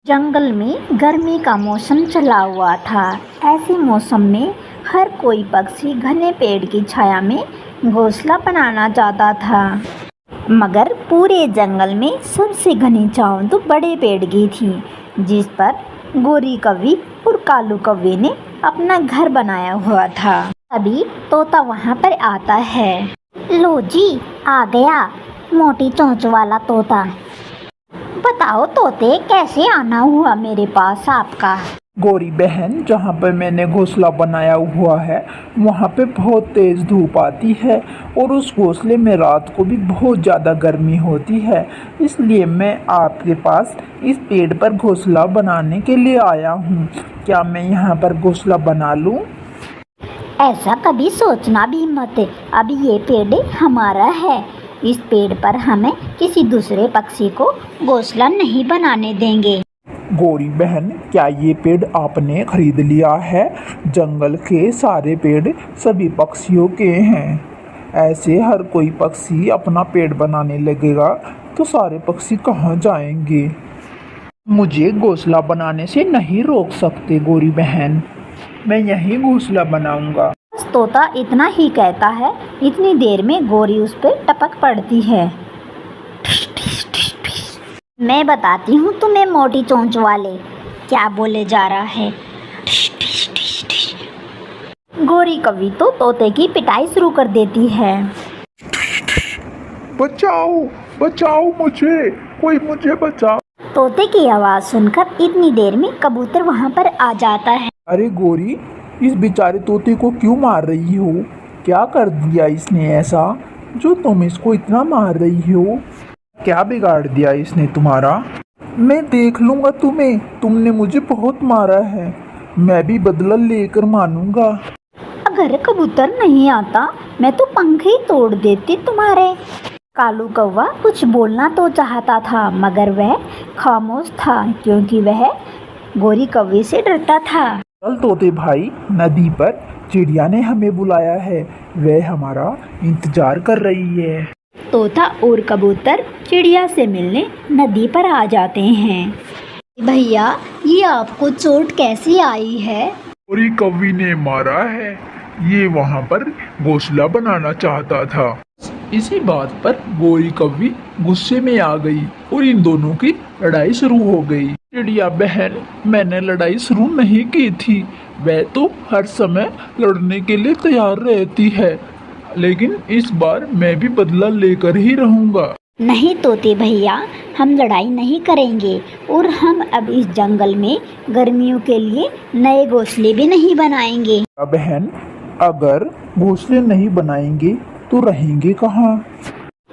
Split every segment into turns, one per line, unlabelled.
जंगल में गर्मी का मौसम चला हुआ था। ऐसे मौसम में हर कोई पक्षी घने पेड़ की छाया में घोंसला बनाना चाहता था। मगर पूरे जंगल में सबसे घनी छांव तो बड़े पेड़ की थी, जिस पर गोरी कौवी और कालू कौवे ने अपना घर बनाया हुआ था। तभी तोता वहाँ पर आता है। लो जी, आ गया मोटी चोंच वाला तोता। बताओ तोते, कैसे आना हुआ मेरे पास आपका?
गोरी बहन, जहाँ पर मैंने घोंसला बनाया हुआ है वहाँ पे बहुत तेज़ धूप आती है और उस घोंसले में रात को भी बहुत ज़्यादा गर्मी होती है, इसलिए मैं आपके पास इस पेड़ पर घोंसला बनाने के लिए आया हूँ। क्या मैं यहाँ पर घोंसला बना लूँ?
ऐसा कभी सोचना भी मत। अभी ये पेड़ हमारा है। इस पेड़ पर हमें किसी दूसरे पक्षी को घोंसला नहीं बनाने देंगे।
गोरी बहन, क्या ये पेड़ आपने खरीद लिया है? जंगल के सारे पेड़ सभी पक्षियों के हैं। ऐसे हर कोई पक्षी अपना पेड़ बनाने लगेगा तो सारे पक्षी कहाँ जाएंगे? मुझे घोंसला बनाने से नहीं रोक सकते गोरी बहन, मैं यहीं घोंसला बनाऊंगा।
बस तोता इतना ही कहता है। इतनी देर में गोरी उस पर टपक पड़ती है। मैं बताती हूँ तुम्हें मोटी चोंच वाले, क्या बोले जा रहा है। गोरी कौवी तो तोते की पिटाई शुरू कर देती है।
बचाओ बचाओ मुझे, कोई मुझे बचाओ।
तोते की आवाज़ सुनकर इतनी देर में कबूतर वहाँ पर आ जाता है।
अरे गोरी, इस बेचारे तोते को क्यों मार रही हो? क्या कर दिया इसने ऐसा जो तुम इसको इतना मार रही हो? क्या बिगाड़ दिया इसने तुम्हारा? मैं देख लूंगा तुम्हें, तुमने मुझे बहुत मारा है, मैं भी बदला लेकर मानूंगा।
अगर कबूतर नहीं आता मैं तो पंख ही तोड़ देती तुम्हारे। कालू कौवा कुछ बोलना तो चाहता था, मगर वह खामोश था क्योंकि वह गोरी कौवे से डरता था।
चल तोते भाई, नदी पर चिड़िया ने हमें बुलाया है, वह हमारा इंतजार कर रही है।
तोता और कबूतर चिड़िया से मिलने नदी पर आ जाते हैं। भैया, ये आपको चोट कैसी आई है?
गोरी कौवी ने मारा है, ये वहाँ पर घोंसला बनाना चाहता था। इसी बात पर गोरी कौवी गुस्से में आ गई और इन दोनों की लड़ाई शुरू हो गई। चिड़िया बहन, मैंने लड़ाई शुरू नहीं की थी, वह तो हर समय लड़ने के लिए तैयार रहती है, लेकिन इस बार मैं भी बदला लेकर ही रहूंगा।
नहीं तोते भैया, हम लड़ाई नहीं करेंगे और हम अब इस जंगल में गर्मियों के लिए नए घोंसले भी नहीं बनाएंगे।
बहन, अगर घोंसले नहीं बनाएंगे तो रहेंगे कहाँ?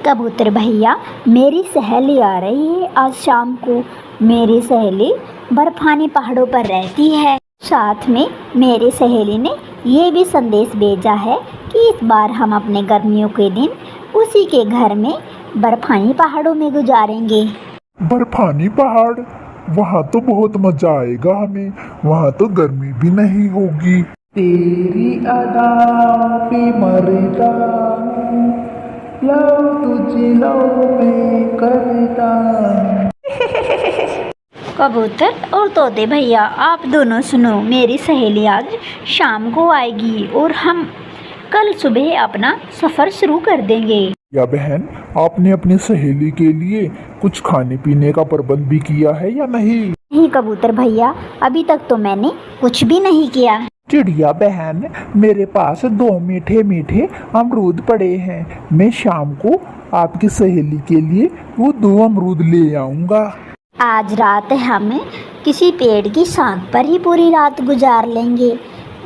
कबूतर भैया, मेरी सहेली आ रही है आज शाम को। मेरी सहेली बर्फानी पहाड़ों पर रहती है। साथ में मेरी सहेली ने ये भी संदेश भेजा है कि इस बार हम अपने गर्मियों के दिन उसी के घर में बर्फानी पहाड़ों में गुजारेंगे।
बर्फानी पहाड़? वहाँ तो बहुत मजा आएगा हमें, वहाँ तो गर्मी भी नहीं होगी। तेरी अदाओं पे मरता हूँ, लव तुझे लव मैं करता हूँ।
कबूतर और तोते भैया, आप दोनों सुनो, मेरी सहेली आज शाम को आएगी और हम कल सुबह अपना सफ़र शुरू कर देंगे।
या बहन, आपने अपनी सहेली के लिए कुछ खाने पीने का प्रबंध भी किया है या नहीं?
नहीं कबूतर भैया, अभी तक तो मैंने कुछ भी नहीं किया।
चिड़िया बहन, मेरे पास 2 मीठे मीठे अमरूद पड़े हैं, मैं शाम को आपकी सहेली के लिए वो 2 अमरूद ले आऊंगा।
आज रात हम किसी पेड़ की शाख पर ही पूरी रात गुजार लेंगे,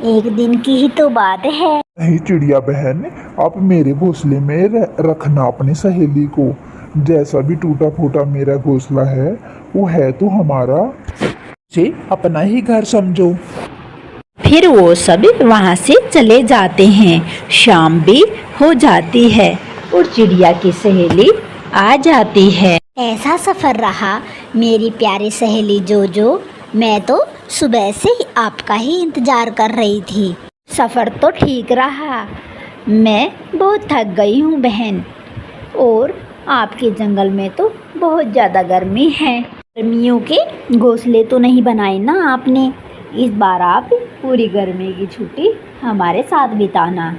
एक दिन की ही तो बात है।
नहीं चिड़िया बहन, आप मेरे घोंसले में रखना अपनी सहेली को। जैसा भी टूटा फूटा मेरा घोंसला है, वो है तो हमारा, से अपना ही घर समझो।
फिर वो सब वहाँ से चले जाते हैं। शाम भी हो जाती है और चिड़िया की सहेली आ जाती है। ऐसा सफ़र रहा मेरी प्यारी सहेली जोजो, मैं तो सुबह से ही आपका ही इंतज़ार कर रही थी। सफ़र तो ठीक रहा, मैं बहुत थक गई हूँ बहन, और आपके जंगल में तो बहुत ज़्यादा गर्मी है। गर्मियों के घोंसले तो नहीं बनाए ना आपने। इस बार आप पूरी गर्मी की छुट्टी हमारे साथ बिताना।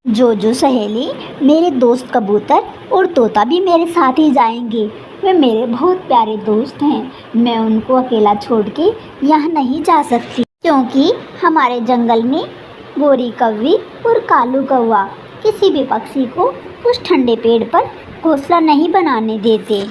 जो सहेली, मेरे दोस्त कबूतर और तोता भी मेरे साथ ही जाएंगे। वे मेरे बहुत प्यारे दोस्त हैं। मैं उनको अकेला छोड़ के यहाँ नहीं जा सकती, क्योंकि हमारे जंगल में गोरी कौवी और कालू कौवा किसी भी पक्षी को उस ठंडे पेड़ पर घोंसला नहीं बनाने देते।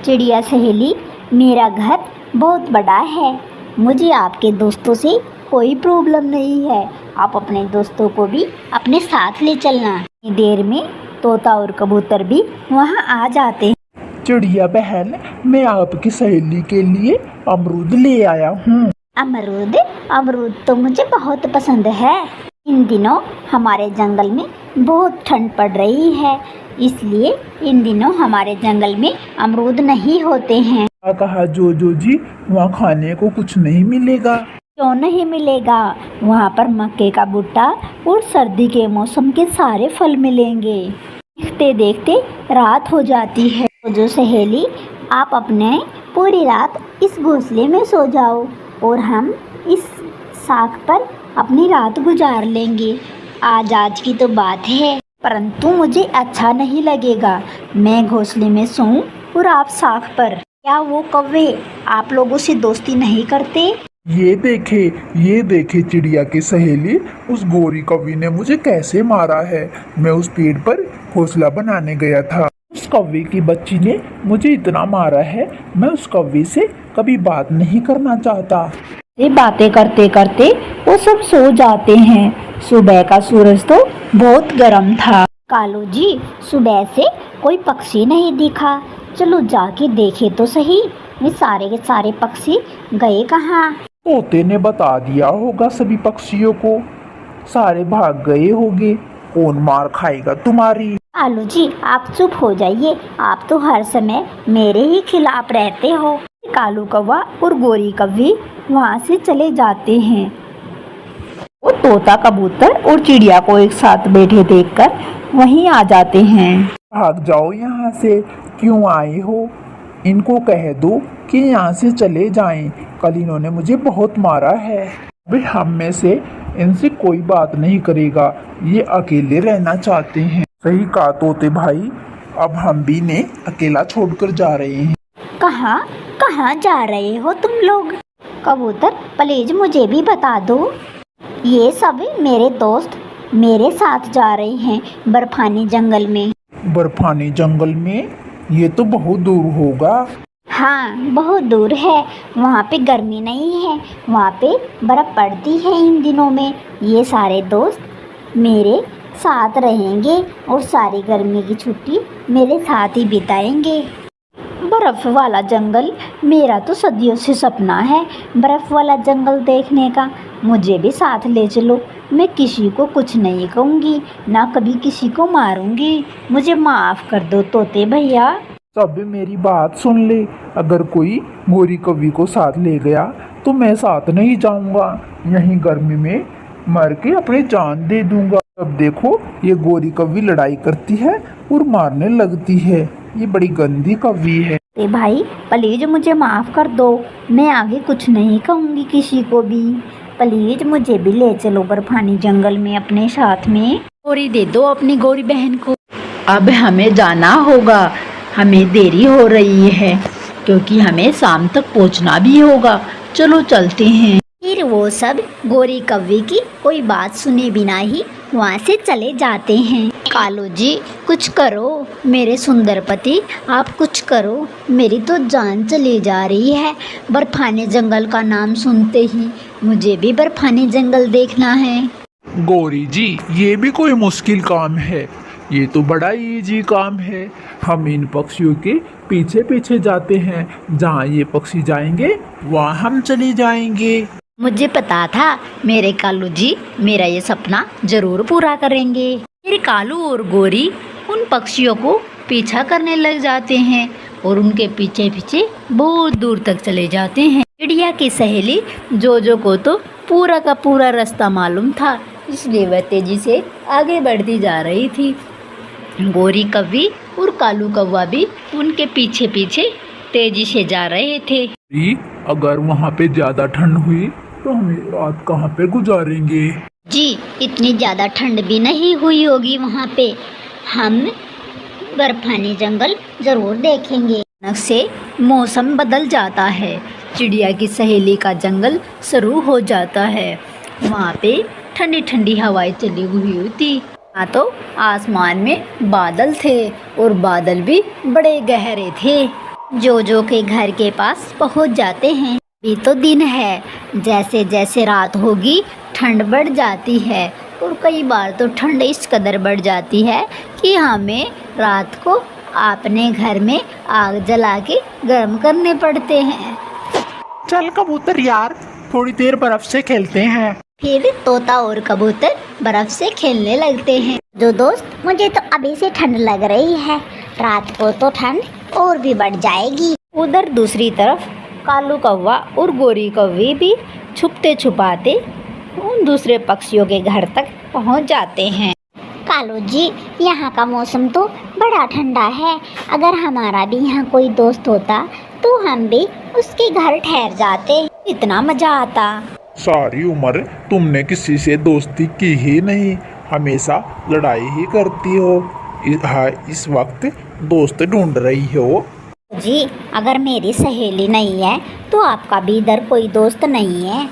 चिड़िया सहेली, मेरा घर बहुत बड़ा है। मुझे आपके दोस्तों से कोई प्रॉब्लम नहीं है। आप अपने दोस्तों को भी अपने साथ ले चलना। देर में तोता और कबूतर भी वहाँ आ जाते हैं।
चिड़िया बहन, मैं आपकी सहेली के लिए अमरूद ले आया हूँ।
अमरूद तो मुझे बहुत पसंद है। इन दिनों हमारे जंगल में बहुत ठंड पड़ रही है, इसलिए इन दिनों हमारे जंगल में अमरूद नहीं होते हैं।
क्या कहा जो जी, वहाँ खाने को कुछ नहीं मिलेगा?
क्यों नहीं मिलेगा? वहाँ पर मक्के का भुट्टा और सर्दी के मौसम के सारे फल मिलेंगे। देखते देखते रात हो जाती है। जो सहेली, आप अपने पूरी रात इस घोंसले में सो जाओ और हम इस साख पर अपनी रात गुजार लेंगे। आज की तो बात है, परंतु मुझे अच्छा नहीं लगेगा मैं घोंसले में सोऊं और आप साख पर। क्या वो कौवे आप लोगों से दोस्ती नहीं करते?
ये देखे चिड़िया की सहेली, उस गोरी कौवी ने मुझे कैसे मारा है। मैं उस पेड़ पर घोंसला बनाने गया था। उस कौवे की बच्ची ने मुझे इतना मारा है, मैं उस कौवे से कभी बात नहीं करना चाहता।
ये बातें करते करते वो सब सो जाते हैं। सुबह का सूरज तो बहुत गर्म था। कालू जी, सुबह से कोई पक्षी नहीं दिखा। चलो जाके देखे तो सही, ये सारे के सारे पक्षी गए कहाँ?
तोते ने बता दिया होगा सभी पक्षियों को, सारे भाग गए होंगे। कौन मार खाएगा तुम्हारी?
कालू जी, आप चुप हो जाइए। आप तो हर समय मेरे ही खिलाफ रहते हो। कालू कौवा और गोरी कौवी वहाँ से चले जाते हैं। वो तोता, कबूतर और चिड़िया को एक साथ बैठे देखकर वहीं आ जाते हैं।
भाग जाओ यहाँ से, क्यों आए हो? इनको कह दो कि यहाँ से चले जाएं। कल इन्होंने मुझे बहुत मारा है। अभी हम में से इनसे कोई बात नहीं करेगा। ये अकेले रहना चाहते हैं। सही कहा तोते भाई, अब हम भी इन्हें अकेला छोड़कर जा रहे हैं।
कहाँ जा रहे हो तुम लोग? कबूतर, प्लीज मुझे भी बता दो। ये सब मेरे दोस्त मेरे साथ जा रहे हैं बर्फानी जंगल में।
बर्फानी जंगल में? ये तो बहुत दूर होगा।
हाँ, बहुत दूर है। वहाँ पे गर्मी नहीं है, वहाँ पे बर्फ़ पड़ती है इन दिनों में। ये सारे दोस्त मेरे साथ रहेंगे और सारी गर्मी की छुट्टी मेरे साथ ही बिताएंगे। बर्फ़ वाला जंगल मेरा तो सदियों से सपना है। बर्फ़ वाला जंगल देखने का मुझे भी साथ ले चलो। मैं किसी को कुछ नहीं कहूँगी, ना कभी किसी को मारूंगी। मुझे माफ़ कर दो तोते भैया।
सब मेरी बात सुन ले। अगर कोई गोरी कौवी को साथ ले गया तो मैं साथ नहीं जाऊंगा। यहीं गर्मी में मर के अपनी जान दे दूंगा। अब देखो, ये गोरी कौवी लड़ाई करती है और मारने लगती है। ये बड़ी गंदी कौवी है।
भाई प्लीज मुझे माफ़ कर दो। मैं आगे कुछ नहीं कहूँगी किसी को भी। प्लीज मुझे भी ले चलो बर्फानी जंगल में अपने साथ में। गोरी दे दो अपनी गोरी बहन को। अब हमें जाना होगा, हमें देरी हो रही है, क्योंकि हमें शाम तक पहुंचना भी होगा। चलो चलते हैं। फिर वो सब गोरी कौवी की कोई बात सुने बिना ही वहाँ से चले जाते हैं। कालू जी, कुछ करो मेरे सुंदर पति, आप कुछ करो। मेरी तो जान चली जा रही है। बर्फानी जंगल का नाम सुनते ही मुझे भी बर्फानी जंगल देखना है।
गोरी जी, ये भी कोई मुश्किल काम है? ये तो बड़ा इजी काम है। हम इन पक्षियों के पीछे पीछे जाते हैं। जहाँ ये पक्षी जाएंगे वहाँ हम चले जाएंगे।
मुझे पता था मेरे कालू जी मेरा ये सपना जरूर पूरा करेंगे। मेरे कालू और गोरी उन पक्षियों को पीछा करने लग जाते हैं और उनके पीछे पीछे बहुत दूर तक चले जाते हैं। चिड़िया की सहेली जो को तो पूरा का पूरा रास्ता मालूम था, इसलिए वह तेजी से आगे बढ़ती जा रही थी। गोरी कौवी और कालू कौवा भी उनके पीछे पीछे तेजी से जा रहे थे।
जी, अगर वहाँ पे ज्यादा ठंड हुई तो हमें रात कहाँ पे गुजारेंगे?
जी, इतनी ज़्यादा ठंड भी नहीं हुई होगी वहाँ पे। हम बर्फानी जंगल ज़रूर देखेंगे। अचानक से मौसम बदल जाता है। चिड़िया की सहेली का जंगल शुरू हो जाता है। वहाँ पे ठंडी ठंडी हवाएं चली हुई थी। हाँ, तो आसमान में बादल थे और बादल भी बड़े गहरे थे। जो के घर के पास पहुँच जाते हैं। अभी तो दिन है, जैसे जैसे रात होगी ठंड बढ़ जाती है और कई बार तो ठंड इस कदर बढ़ जाती है कि हमें रात को अपने घर में आग जला के गर्म करने पड़ते हैं।
चल कबूतर यार, थोड़ी देर बर्फ से खेलते हैं।
फिर तोता और कबूतर बर्फ से खेलने लगते हैं। जो दोस्त, मुझे तो अभी से ठंड लग रही है, रात को तो ठंड और भी बढ़ जाएगी। उधर दूसरी तरफ कालू कौवा और गोरी कौवी भी छुपते छुपाते उन दूसरे पक्षियों के घर तक पहुंच जाते हैं। कालू जी, यहाँ का मौसम तो बड़ा ठंडा है। अगर हमारा भी यहाँ कोई दोस्त होता तो हम भी उसके घर ठहर जाते, इतना मजा आता।
सारी उम्र तुमने किसी से दोस्ती की ही नहीं, हमेशा लड़ाई ही करती हो। हाँ, इस वक्त दोस्त ढूंढ रही हो।
जी, अगर मेरी सहेली नहीं है तो आपका भी इधर कोई दोस्त नहीं है।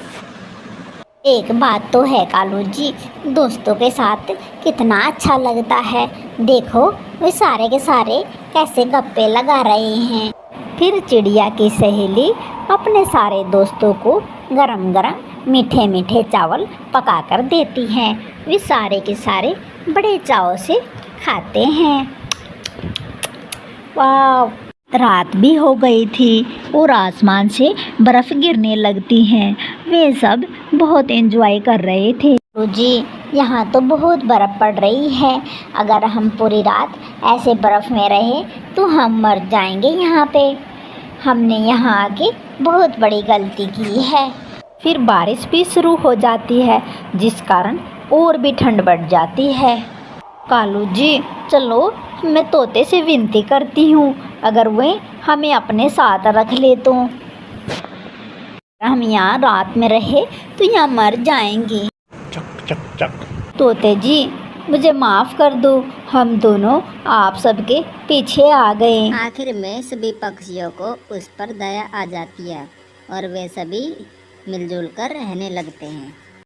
एक बात तो है कालू जी, दोस्तों के साथ कितना अच्छा लगता है। देखो, वे सारे के सारे कैसे गप्पे लगा रहे हैं। फिर चिड़िया की सहेली अपने सारे दोस्तों को गरम गरम मीठे मीठे चावल पका कर देती हैं। वे सारे के सारे बड़े चाव से खाते हैं। वाह! रात भी हो गई थी और आसमान से बर्फ गिरने लगती हैं। वे सब बहुत एंजॉय कर रहे थे। जी, यहाँ तो बहुत बर्फ पड़ रही है। अगर हम पूरी रात ऐसे बर्फ में रहे तो हम मर जाएंगे यहाँ पे। हमने यहाँ आके बहुत बड़ी गलती की है। फिर बारिश भी शुरू हो जाती है, जिस कारण और भी ठंड बढ़ जाती है। कालू जी, चलो मैं तोते से विनती करती हूँ, अगर वे हमें अपने साथ रख ले तो। हम यहाँ रात में रहे तो यहाँ मर जाएंगे।
चक चक चक।
तोते जी, मुझे माफ़ कर दो, हम दोनों आप सबके पीछे आ गए।
आखिर में सभी पक्षियों को उस पर दया आ जाती है और वे सभी मिलजुल कर रहने लगते हैं।